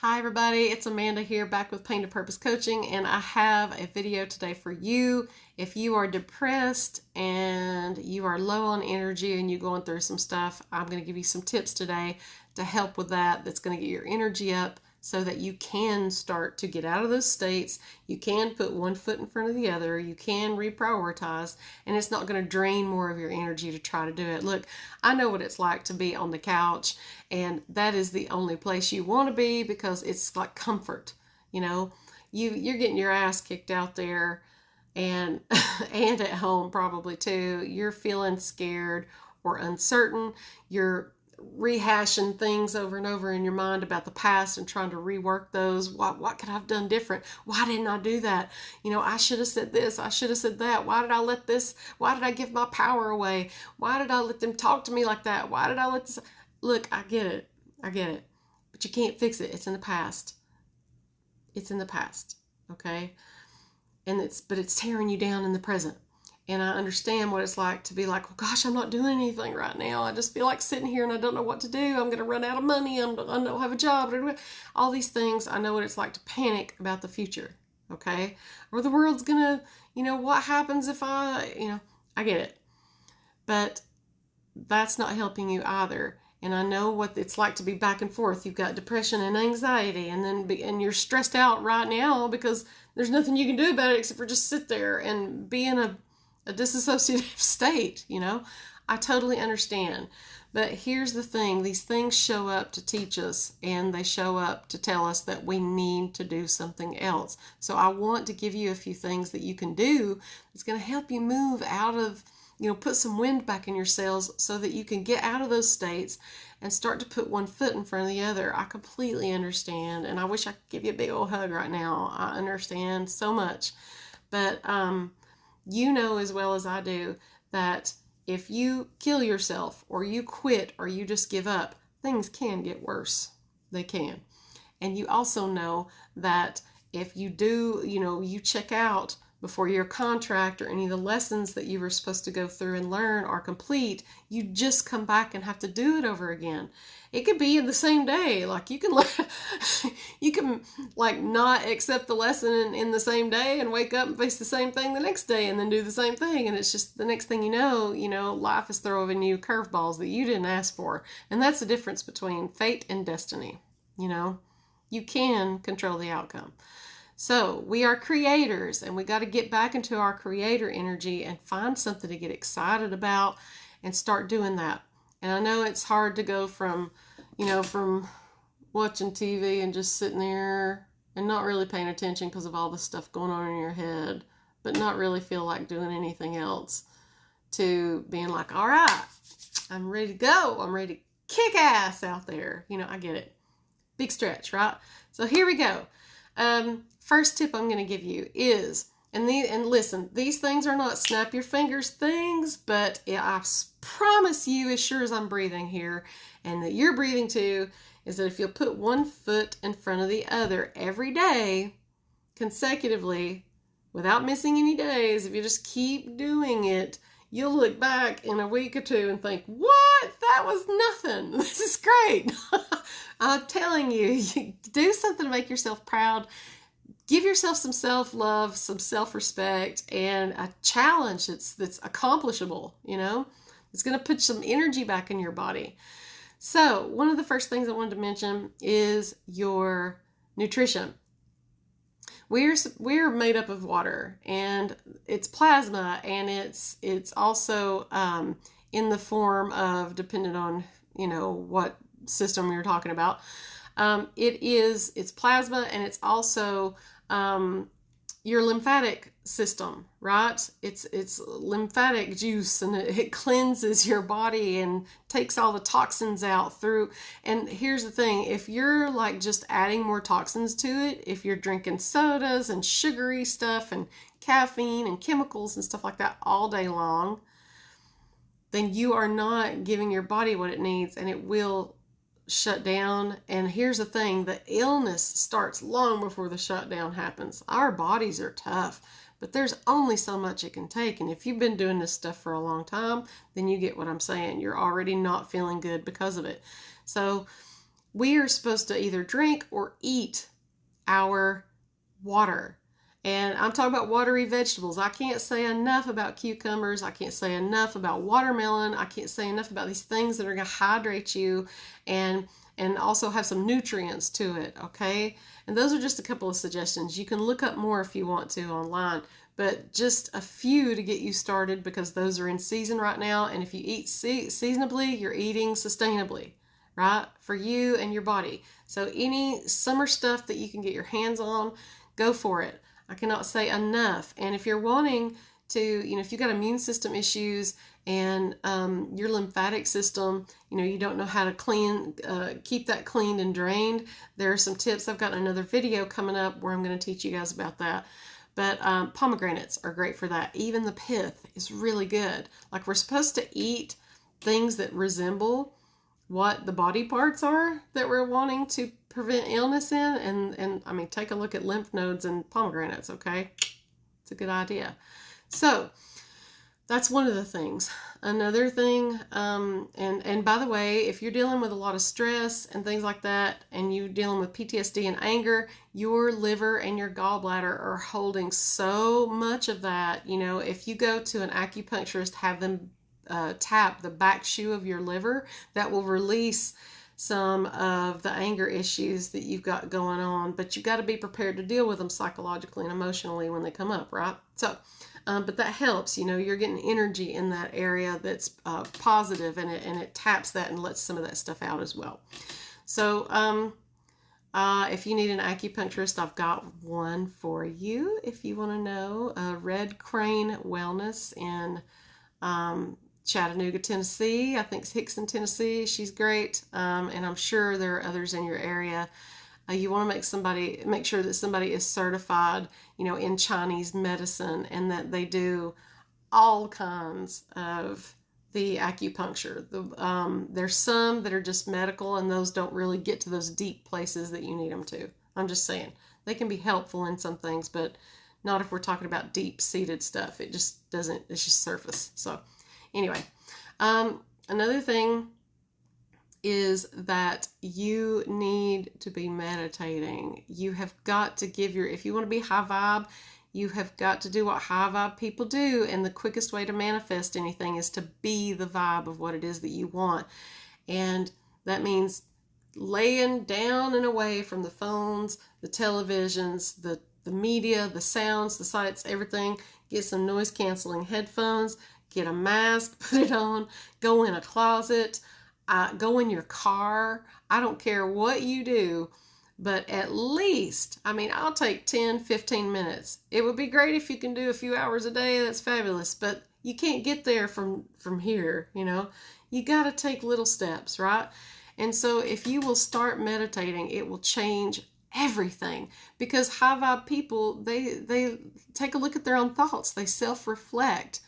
Hi everybody, it's Amanda here back with Pain to Purpose Coaching, and I have a video today for you. If you are depressed and you are low on energy and you're going through some stuff, I'm going to give you some tips today to help with that. That's going to get your energy up so that you can start to get out of those states. You can put one foot in front of the other. You can reprioritize, and it's not going to drain more of your energy to try to do it. Look, I know what it's like to be on the couch, and that is the only place you want to be because it's like comfort. You know, you're getting your ass kicked out there, and and at home probably too. You're feeling scared or uncertain. You're rehashing things over and over in your mind about the past and trying to rework those. What could I have done different? Why didn't I do that? You know, I should have said this. I should have said that. Why did I give my power away? Why did I let them talk to me like that? Why did I let this? Look, I get it. But you can't fix it. It's in the past. It's in the past. Okay? But it's tearing you down in the present. And I understand what it's like to be like, well, gosh, I'm not doing anything right now. I just feel like sitting here and I don't know what to do. I'm going to run out of money. I don't have a job. All these things. I know what it's like to panic about the future. Okay? Or the world's going to, what happens if I get it. But that's not helping you either. And I know what it's like to be back and forth. You've got depression and anxiety, and you're stressed out right now because there's nothing you can do about it except for just sit there and be in a disassociative state. I totally understand. But here's the thing. These things show up to teach us, and they show up to tell us that we need to do something else. So I want to give you a few things that you can do that's going to help you move out of, put some wind back in your sails so that you can get out of those states and start to put one foot in front of the other. I completely understand, and I wish I could give you a big old hug right now. I understand so much. But you know as well as I do that if you kill yourself or you quit or you just give up, things can get worse. They can. And you also know that if you do, you check out before your contract or any of the lessons that you were supposed to go through and learn are complete, you just come back and have to do it over again. It could be in the same day. Like you can not accept the lesson in the same day and wake up and face the same thing the next day and then do the same thing. And it's just the next thing you know, life is throwing you curveballs that you didn't ask for. And that's the difference between fate and destiny. You can control the outcome. So we are creators, and we got to get back into our creator energy and find something to get excited about and start doing that. And I know it's hard to go from watching TV and just sitting there and not really paying attention because of all the stuff going on in your head, but not really feel like doing anything else, to being like, all right, I'm ready to go. I'm ready to kick ass out there. I get it. Big stretch, right? So here we go. First tip I'm going to give you is, and listen, these things are not snap your fingers things, but I promise you, as sure as I'm breathing here, and that you're breathing too, is that if you'll put one foot in front of the other every day, consecutively, without missing any days, if you just keep doing it, you'll look back in a week or two and think, what? That was nothing. This is great. I'm telling you, do something to make yourself proud. Give yourself some self-love, some self-respect, and a challenge that's accomplishable, It's going to put some energy back in your body. So one of the first things I wanted to mention is your nutrition. We're made up of water, and it's plasma, and it's also in the form of, depending on what system you're talking about. It's plasma, and it's also your lymphatic system, right? It's lymphatic juice, and it cleanses your body and takes all the toxins out through. And here's the thing, if you're like just adding more toxins to it, if you're drinking sodas and sugary stuff and caffeine and chemicals and stuff like that all day long, then you are not giving your body what it needs, and it will shut down. And here's the thing, the illness starts long before the shutdown happens. Our bodies are tough, but there's only so much it can take. And if you've been doing this stuff for a long time, then you get what I'm saying. You're already not feeling good because of it. So we are supposed to either drink or eat our water. And I'm talking about watery vegetables. I can't say enough about cucumbers. I can't say enough about watermelon. I can't say enough about these things that are going to hydrate you and also have some nutrients to it, okay? And those are just a couple of suggestions. You can look up more if you want to online, but just a few to get you started because those are in season right now. And if you eat seasonably, you're eating sustainably, right? For you and your body. So any summer stuff that you can get your hands on, go for it. I cannot say enough. And if you're wanting to, if you've got immune system issues and your lymphatic system, you don't know how to keep that cleaned and drained, there are some tips. I've got another video coming up where I'm going to teach you guys about that. But pomegranates are great for that. Even the pith is really good. Like, we're supposed to eat things that resemble what the body parts are that we're wanting to prevent illness in. And I mean, take a look at lymph nodes and pomegranates, okay? It's a good idea. So that's one of the things. Another thing, and by the way, if you're dealing with a lot of stress and things like that, and you're dealing with PTSD and anger, your liver and your gallbladder are holding so much of that. If you go to an acupuncturist, have them tap the back shoe of your liver, that will release some of the anger issues that you've got going on. But you've got to be prepared to deal with them psychologically and emotionally when they come up, right? So, but that helps. You're getting energy in that area that's positive, and it taps that and lets some of that stuff out as well. So, if you need an acupuncturist, I've got one for you. If you want to know, Red Crane Wellness in Chattanooga, Tennessee. I think it's Hickson, Tennessee. She's great. And I'm sure there are others in your area. You want to make sure that somebody is certified, in Chinese medicine, and that they do all kinds of the acupuncture. There's some that are just medical, and those don't really get to those deep places that you need them to. I'm just saying. They can be helpful in some things, but not if we're talking about deep-seated stuff. It just doesn't, it's just surface. So anyway, another thing is that you need to be meditating. You have got to if you want to be high vibe, you have got to do what high vibe people do. And the quickest way to manifest anything is to be the vibe of what it is that you want. And that means laying down and away from the phones, the televisions, the media, the sounds, the sights, everything. Get some noise canceling headphones, get a mask, put it on, go in a closet, go in your car. I don't care what you do, but at least, I'll take 10, 15 minutes. It would be great if you can do a few hours a day. That's fabulous, but you can't get there from here, You got to take little steps, right? And so if you will start meditating, it will change everything, because high vibe people, they take a look at their own thoughts. They self-reflect,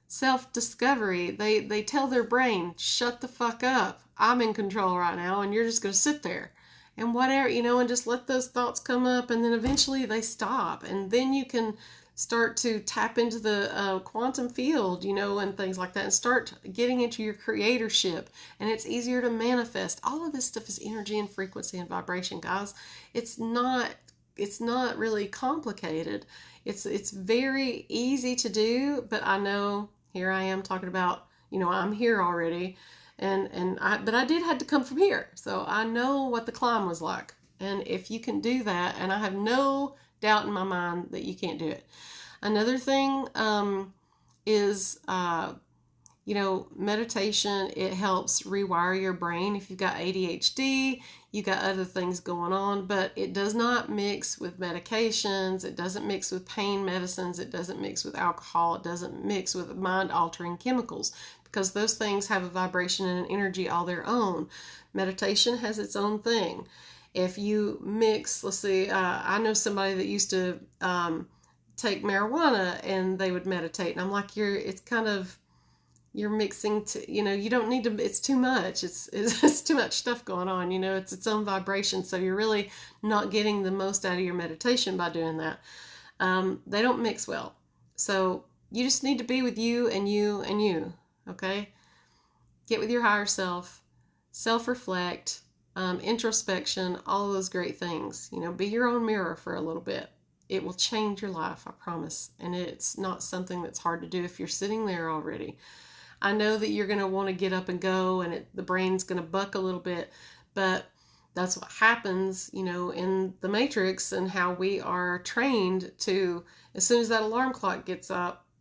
self-discovery. They tell their brain, shut the fuck up. I'm in control right now, and you're just going to sit there and whatever, and just let those thoughts come up, and then eventually they stop, and then you can start to tap into the quantum field, and things like that, and start getting into your creatorship, and it's easier to manifest. All of this stuff is energy and frequency and vibration, guys. It's not really complicated. It's very easy to do, but I know here I am talking about, I'm here already, but I did have to come from here, so I know what the climb was like. And if you can do that, and I have no doubt in my mind that you can't do it. Another thing is, meditation. It helps rewire your brain. If you've got ADHD, you got other things going on, but it does not mix with medications. It doesn't mix with pain medicines. It doesn't mix with alcohol. It doesn't mix with mind-altering chemicals, because those things have a vibration and an energy all their own. Meditation has its own thing. If you mix, let's see, I know somebody that used to take marijuana and they would meditate, and I'm like, you're mixing you don't need to, it's too much. It's too much stuff going on, it's its own vibration. So you're really not getting the most out of your meditation by doing that. They don't mix well. So you just need to be with you and you and you, okay? Get with your higher self. self-reflect, introspection, all those great things. Be your own mirror for a little bit. It will change your life, I promise. And it's not something that's hard to do if you're sitting there already. I know that you're going to want to get up and go, and the brain's going to buck a little bit, but that's what happens, in the Matrix, and how we are trained to, as soon as that alarm clock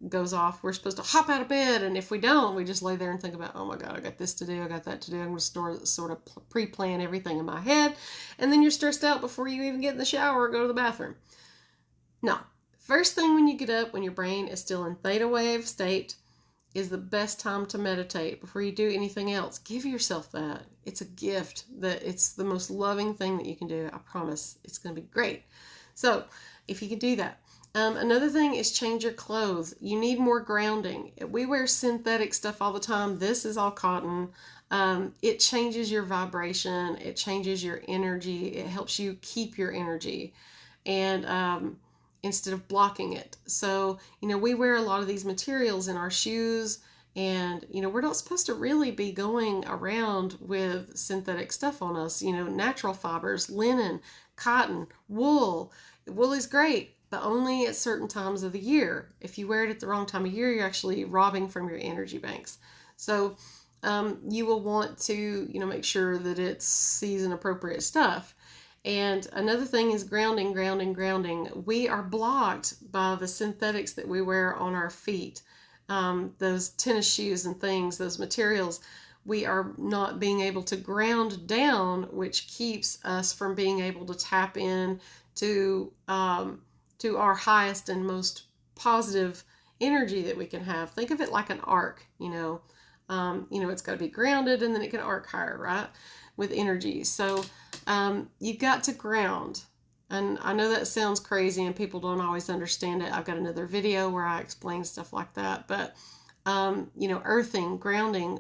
goes off, we're supposed to hop out of bed. And if we don't, we just lay there and think about, oh my God, I got this to do, I got that to do. I'm going to sort of pre-plan everything in my head. And then you're stressed out before you even get in the shower or go to the bathroom. No. First thing when you get up, when your brain is still in theta wave state, is the best time to meditate before you do anything else. Give yourself that. It's a gift. It's the most loving thing that you can do. I promise. It's going to be great. So if you can do that. Another thing is change your clothes. You need more grounding. We wear synthetic stuff all the time. This is all cotton. It changes your vibration. It changes your energy. It helps you keep your energy. And instead of blocking it. So, we wear a lot of these materials in our shoes, and, we're not supposed to really be going around with synthetic stuff on us. Natural fibers, linen, cotton, wool. Wool is great, but only at certain times of the year. If you wear it at the wrong time of year, you're actually robbing from your energy banks. So, you will want to, make sure that it's season appropriate stuff. And another thing is grounding. We are blocked by the synthetics that we wear on our feet. Those tennis shoes and things, those materials, we are not being able to ground down, which keeps us from being able to tap in to our highest and most positive energy that we can have. Think of it like an arc, it's got to be grounded, and then it can arc higher, right? With energy. So you've got to ground. And I know that sounds crazy and people don't always understand it. I've got another video where I explain stuff like that. But, earthing, grounding,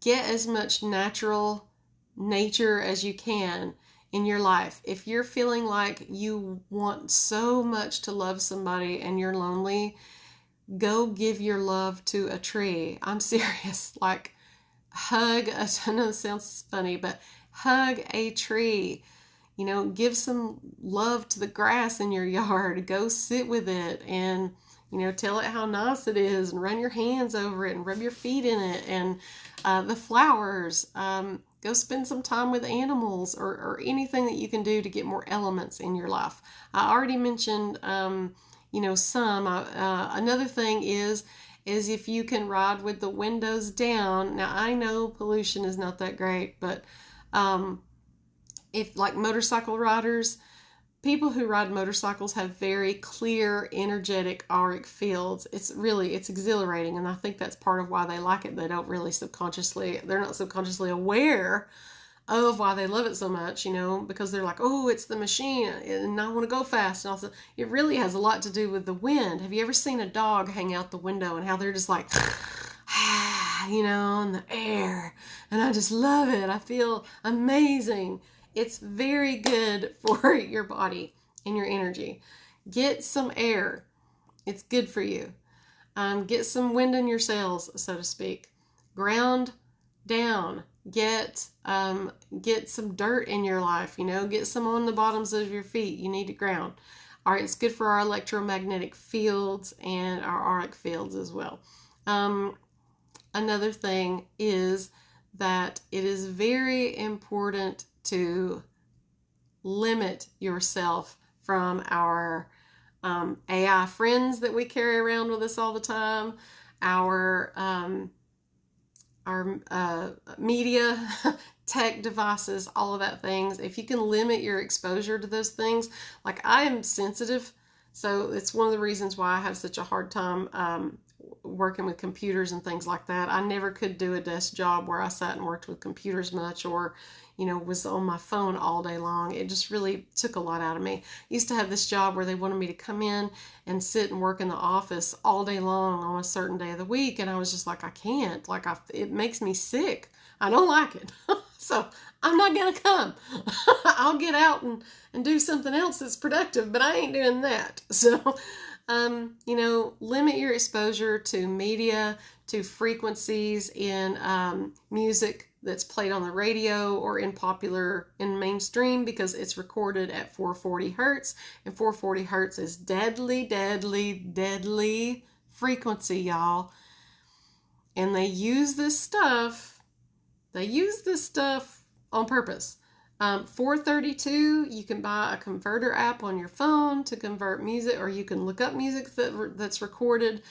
get as much natural nature as you can in your life. If you're feeling like you want so much to love somebody and you're lonely, go give your love to a tree. I'm serious. Like, hug, I know it sounds funny, but hug a tree. Give some love to the grass in your yard. Go sit with it and, tell it how nice it is, and run your hands over it and rub your feet in it. And the flowers, go spend some time with animals, or anything that you can do to get more elements in your life. I already mentioned, some. Another thing is if you can ride with the windows down. Now, I know pollution is not that great, but if, like, motorcycle riders, people who ride motorcycles have very clear, energetic, auric fields. It's exhilarating, and I think that's part of why they like it. They're not subconsciously aware of why they love it so much, because they're like, oh, it's the machine, and I want to go fast. And also, it really has a lot to do with the wind. Have you ever seen a dog hang out the window and how they're just like, in the air? And I just love it. I feel amazing. It's very good for your body and your energy. Get some air. It's good for you. Get some wind in your sails, so to speak. Ground down. Get some dirt in your life. Get some on the bottoms of your feet. You need to ground. All right, it's good for our electromagnetic fields and our auric fields as well. Another thing is that it is very important to limit yourself from our AI friends that we carry around with us all the time, our media, tech devices, all of that things. If you can limit your exposure to those things, like, I am sensitive, so it's one of the reasons why I have such a hard time working with computers and things like that. I never could do a desk job where I sat and worked with computers much, or was on my phone all day long. It just really took a lot out of me. I used to have this job where they wanted me to come in and sit and work in the office all day long on a certain day of the week. And I was just like, I can't. It makes me sick. I don't like it. So I'm not going to come. I'll get out and do something else that's productive, but I ain't doing that. So limit your exposure to media, to frequencies in music that's played on the radio or in mainstream, because it's recorded at 440 hertz, and 440 hertz is deadly, deadly, deadly frequency, y'all. And they use this stuff on purpose. 432, you can buy a converter app on your phone to convert music, or you can look up music that's recorded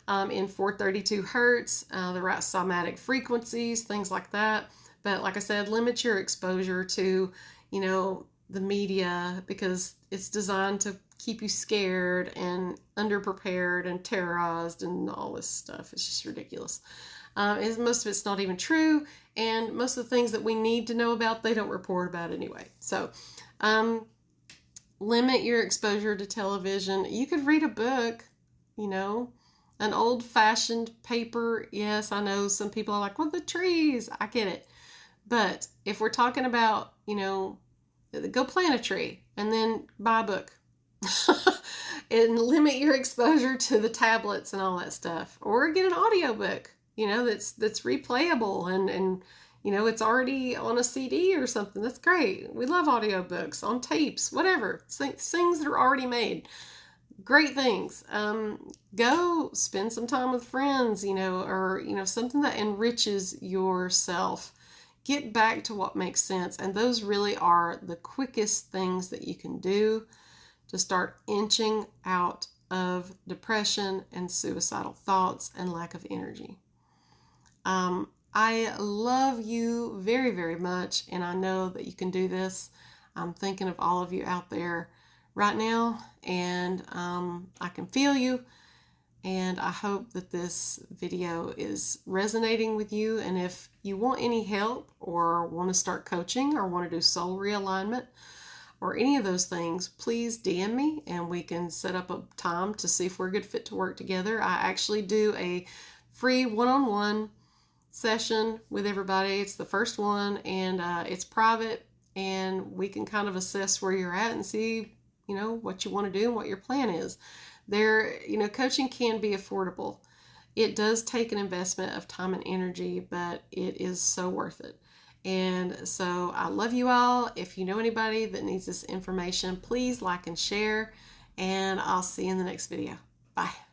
in 432 hertz, the right somatic frequencies, things like that. But like I said, limit your exposure to, the media, because it's designed to keep you scared and underprepared and terrorized and all this stuff. It's just ridiculous. Most of it's not even true, and most of the things that we need to know about, they don't report about anyway. So limit your exposure to television. You could read a book, an old-fashioned paper. Yes, I know some people are like, well, the trees. I get it. But if we're talking about, go plant a tree and then buy a book. And limit your exposure to the tablets and all that stuff. Or get an audiobook, that's replayable and it's already on a CD or something. That's great. We love audiobooks, on tapes, whatever. Things that are already made. Great things. Go spend some time with friends, or something that enriches yourself. Get back to what makes sense. And those really are the quickest things that you can do to start inching out of depression and suicidal thoughts and lack of energy. I love you very, very much, and I know that you can do this. I'm thinking of all of you out there right now, and I can feel you, and I hope that this video is resonating with you. And if you want any help, or want to start coaching, or want to do soul realignment, or any of those things, please DM me and we can set up a time to see if we're a good fit to work together. I actually do a free one-on-one session with everybody. It's the first one, and it's private, and we can kind of assess where you're at and see, what you want to do and what your plan is. Coaching can be affordable. It does take an investment of time and energy, but it is so worth it. And so I love you all. If you know anybody that needs this information, please like and share, and I'll see you in the next video. Bye.